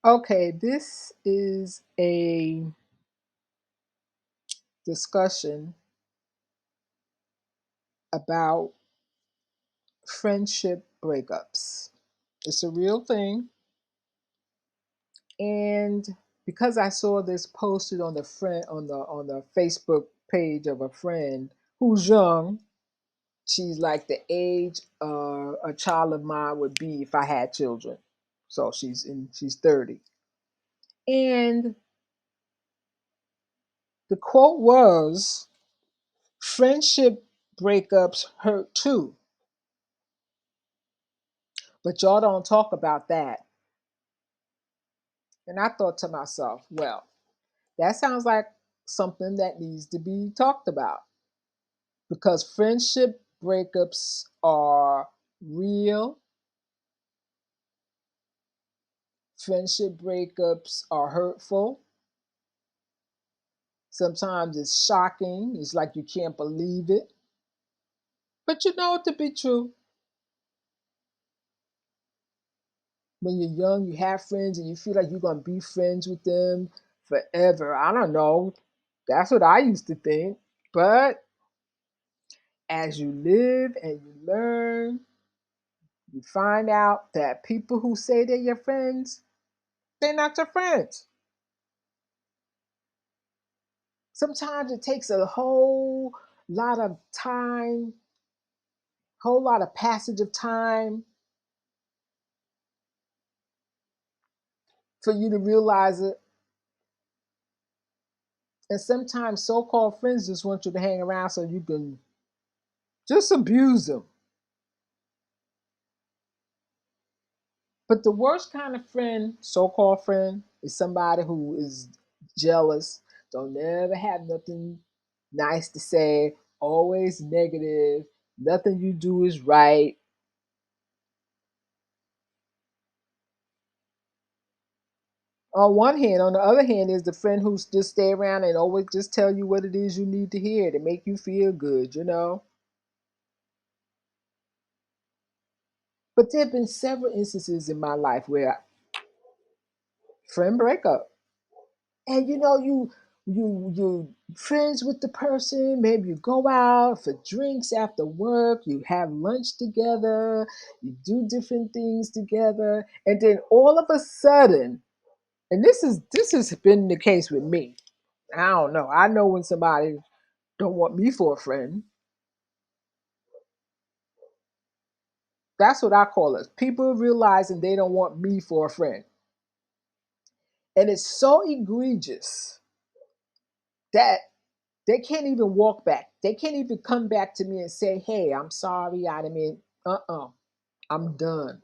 Okay, this is a discussion about friendship breakups. It's a real thing. And because I saw this posted on the Facebook page of a friend who's young, she's like the age a child of mine would be if I had children. So she's 30. And the quote was, friendship breakups hurt too, but y'all don't talk about that. And I thought to myself, well, that sounds like something that needs to be talked about because friendship breakups are real. Friendship breakups are hurtful. Sometimes it's shocking. It's like you can't believe it. But you know it to be true. When you're young, you have friends and you feel like you're going to be friends with them forever. I don't know. That's what I used to think. But as you live and you learn, you find out that people who say they're your friends, they're not your friends. Sometimes it takes a whole lot of time, whole lot of passage of time for you to realize it. And sometimes so-called friends just want you to hang around so you can just abuse them. But the worst kind of friend, so-called friend, is somebody who is jealous, don't ever have nothing nice to say, always negative, nothing you do is right. On one hand, on the other hand, is the friend who's just stay around and always just tell you what it is you need to hear to make you feel good. But there have been several instances in my life where friend breakup. And you friends with the person, maybe you go out for drinks after work, you have lunch together, you do different things together, and then all of a sudden, and this has been the case with me. I don't know. I know when somebody don't want me for a friend. That's what I call it. People realizing they don't want me for a friend. And it's so egregious that they can't even walk back. They can't even come back to me and say, hey, I'm sorry. I didn't mean, I'm done.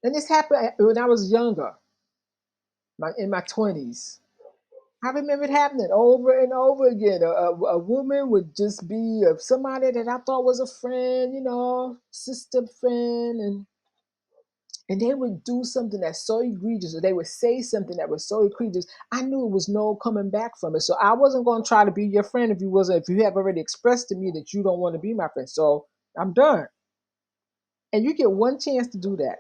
And this happened when I was younger, in my 20s. I remember it happening over and over again. A woman would just be somebody that I thought was a friend, sister friend, and they would do something that's so egregious, or they would say something that was so egregious. I knew it was no coming back from it. So I wasn't going to try to be your friend if you have already expressed to me that you don't want to be my friend. So I'm done. And you get one chance to do that.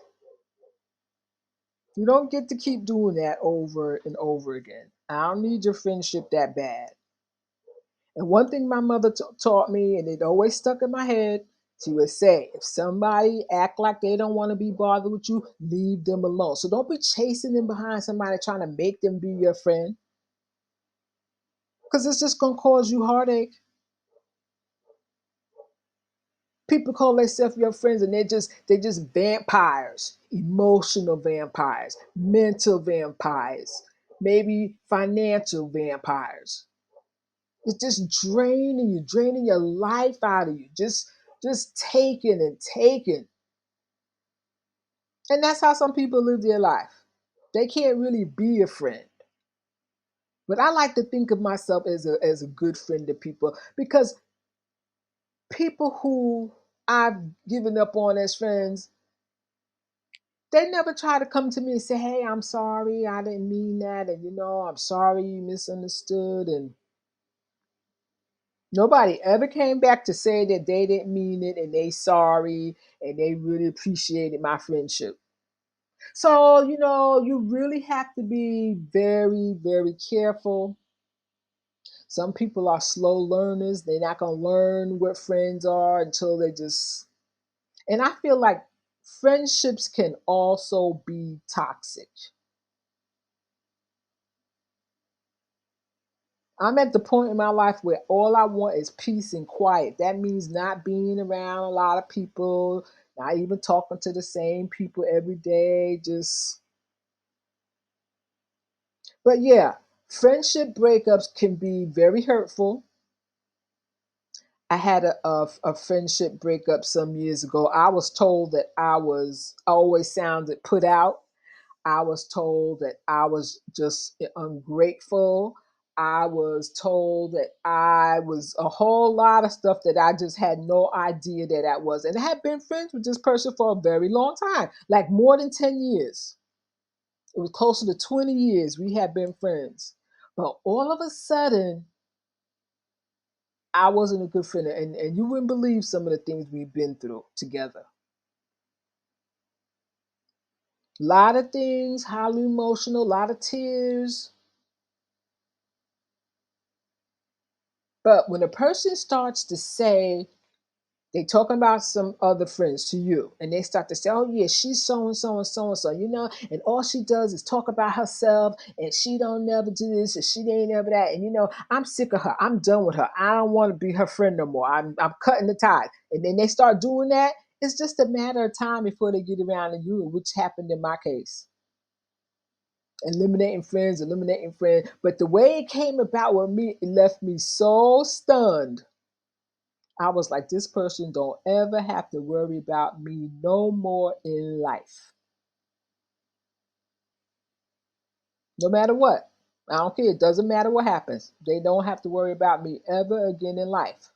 You don't get to keep doing that over and over again. I don't need your friendship that bad. And one thing my mother taught me, and it always stuck in my head, she would say, if somebody act like they don't want to be bothered with you, leave them alone. So don't be chasing them behind somebody trying to make them be your friend, because it's just going to cause you heartache. People call themselves your friends and they just vampires, emotional vampires, mental vampires, maybe financial vampires. It's just draining your life out of you. Just taking and taking. And that's how some people live their life. They can't really be a friend. But I like to think of myself as a good friend to people because people who I've given up on as friends, they never try to come to me and say, hey, I'm sorry, I didn't mean that. And I'm sorry you misunderstood. And nobody ever came back to say that they didn't mean it and they sorry and they really appreciated my friendship. So, you really have to be very, very careful. Some people are slow learners. They're not going to learn what friends are until they just. And I feel like friendships can also be toxic. I'm at the point in my life where all I want is peace and quiet. That means not being around a lot of people, not even talking to the same people every day. But yeah, friendship breakups can be very hurtful. I had a friendship breakup some years ago. I was told that I always sounded put out. I was told that I was just ungrateful. I was told that I was a whole lot of stuff that I just had no idea that I was. And I had been friends with this person for a very long time, like more than 10 years. It was closer to 20 years we had been friends. But all of a sudden, I wasn't a good friend. And you wouldn't believe some of the things we've been through together. A lot of things, highly emotional, a lot of tears. But when a person starts to say, they talking about some other friends to you, and they start to say, "Oh yeah, she's so and so and so and so," and all she does is talk about herself, and she don't never do this, and she ain't never that, and I'm sick of her. I'm done with her. I don't want to be her friend no more. I'm cutting the ties, and then they start doing that. It's just a matter of time before they get around to you, which happened in my case. Eliminating friends. But the way it came about with me, it left me so stunned. I was like, this person don't ever have to worry about me no more in life. No matter what. I don't care. It doesn't matter what happens. They don't have to worry about me ever again in life.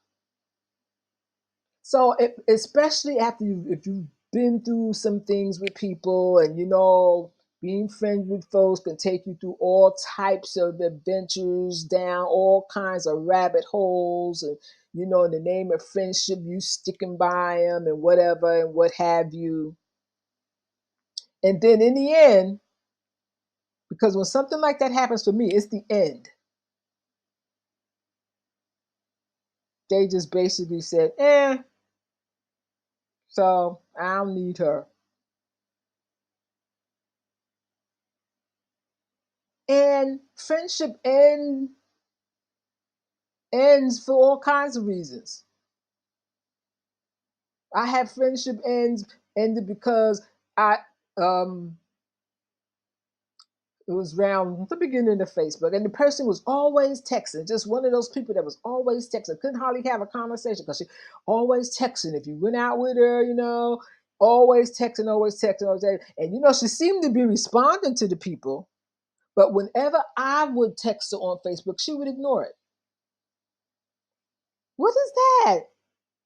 So, especially after if you've been through some things with people, and being friends with folks can take you through all types of adventures, down all kinds of rabbit holes, and in the name of friendship, you sticking by them and whatever and what have you. And then in the end, because when something like that happens for me, it's the end. They just basically said, so I don't need her. And friendship ends for all kinds of reasons. I had friendship ended because I um it was around the beginning of Facebook, and the person was always texting. Just one of those people that was always texting. Couldn't hardly have a conversation because she always texting. If you went out with her, always texting, always texting, always texting. And she seemed to be responding to the people, but whenever I would text her on Facebook, she would ignore it. What is that?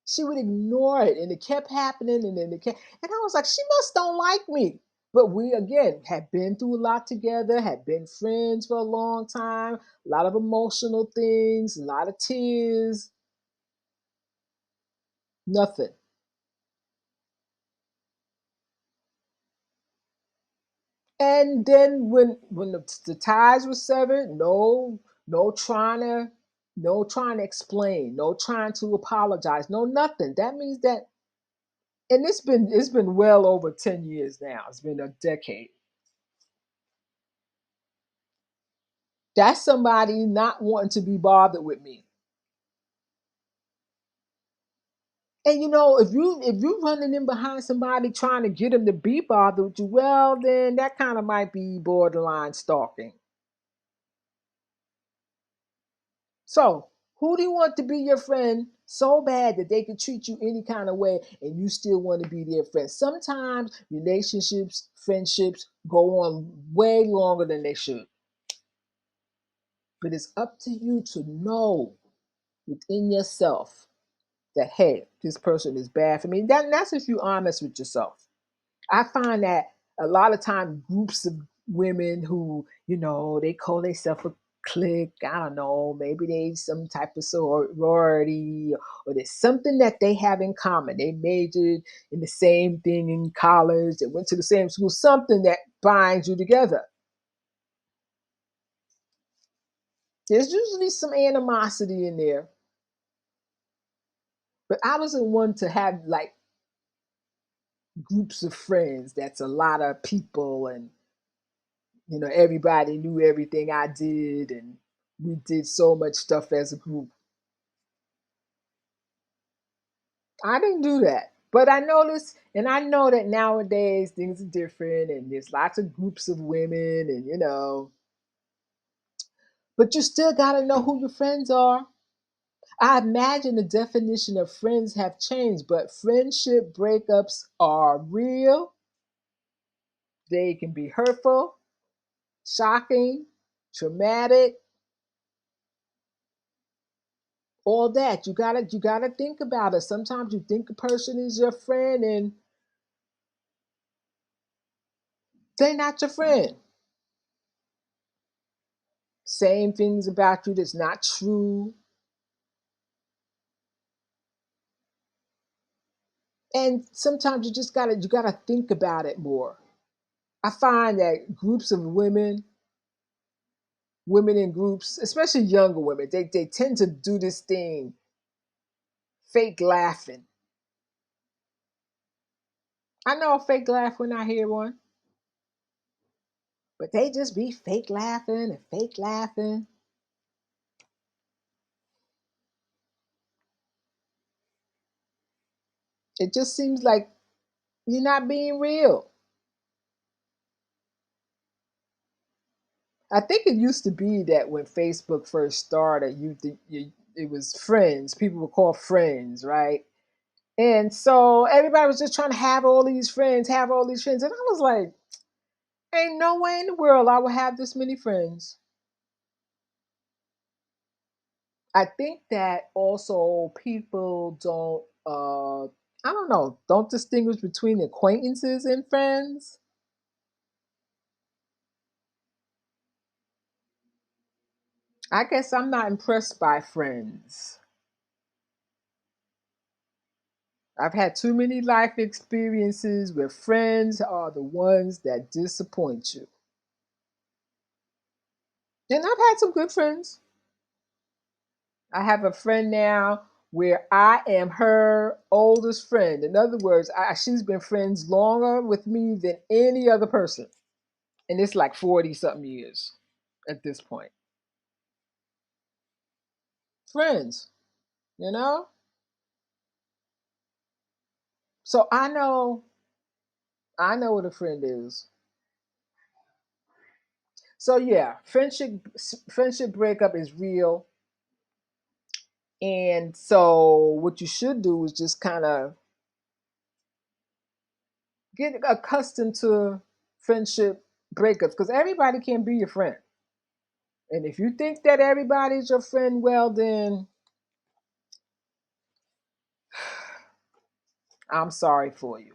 She would ignore it, and it kept happening, and then and I was like, she must don't like me. But we again had been through a lot together, had been friends for a long time, a lot of emotional things, a lot of tears, nothing. And then when the ties were severed, no trying to no trying to explain, no trying to apologize, no nothing. That means that, and it's been well over 10 years now. It's been a decade. That's somebody not wanting to be bothered with me. And if you running in behind somebody trying to get them to be bothered with you, well then that kind of might be borderline stalking. So who do you want to be your friend so bad that they can treat you any kind of way and you still want to be their friend? Sometimes relationships, friendships go on way longer than they should. But it's up to you to know within yourself that, hey, this person is bad for me. That's if you're honest with yourself. I find that a lot of times groups of women who, they call themselves clique. I don't know. Maybe they some type of sorority, or there's something that they have in common. They majored in the same thing in college. They went to the same school. Something that binds you together. There's usually some animosity in there, but I wasn't one to have like groups of friends. That's a lot of people, and everybody knew everything I did, and we did so much stuff as a group. I didn't do that. But I noticed, and I know that nowadays things are different, and there's lots of groups of women, and but you still got to know who your friends are. I imagine the definition of friends have changed, but friendship breakups are real. They can be hurtful, shocking, traumatic, all that. You gotta think about it. Sometimes you think a person is your friend and they're not your friend. Saying things about you that's not true. And sometimes you gotta think about it more. I find that groups of women in groups, especially younger women, they tend to do this thing, fake laughing. I know a fake laugh when I hear one, but they just be fake laughing and fake laughing. It just seems like you're not being real. I think it used to be that when Facebook first started, it was friends. People were called friends, right? And so everybody was just trying to have all these friends, have all these friends. And I was like, ain't no way in the world I would have this many friends. I think that also people I don't know, don't distinguish between acquaintances and friends. I guess I'm not impressed by friends. I've had too many life experiences where friends are the ones that disappoint you. And I've had some good friends. I have a friend now where I am her oldest friend. In other words, she's been friends longer with me than any other person. And it's like 40 something years at this point. Friends, you know? So I know what a friend is. So yeah, friendship breakup is real. And so what you should do is just kind of get accustomed to friendship breakups, because everybody can be your friend. And if you think that everybody's your friend, well, then I'm sorry for you.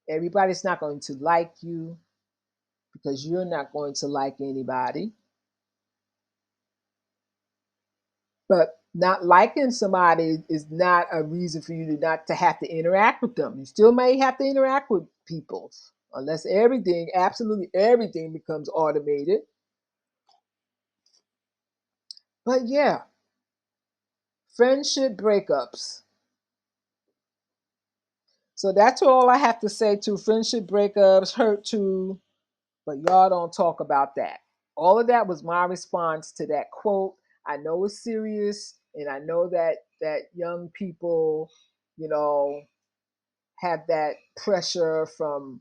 Everybody's not going to like you because you're not going to like anybody. But not liking somebody is not a reason for you to not to have to interact with them. You still may have to interact with people unless everything, absolutely everything becomes automated. But yeah, friendship breakups. So that's all I have to say to friendship breakups, hurt too, but y'all don't talk about that. All of that was my response to that quote. I know it's serious, and I know that young people, you know, have that pressure um,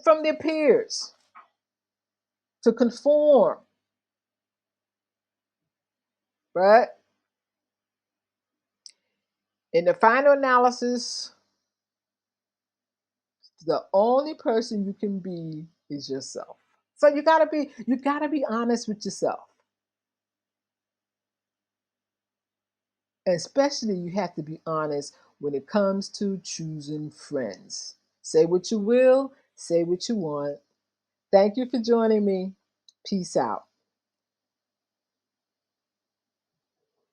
from their peers to conform. But in the final analysis, the only person you can be is yourself. So you gotta be honest with yourself. Especially you have to be honest when it comes to choosing friends. Say what you will, say what you want. Thank you for joining me. Peace out.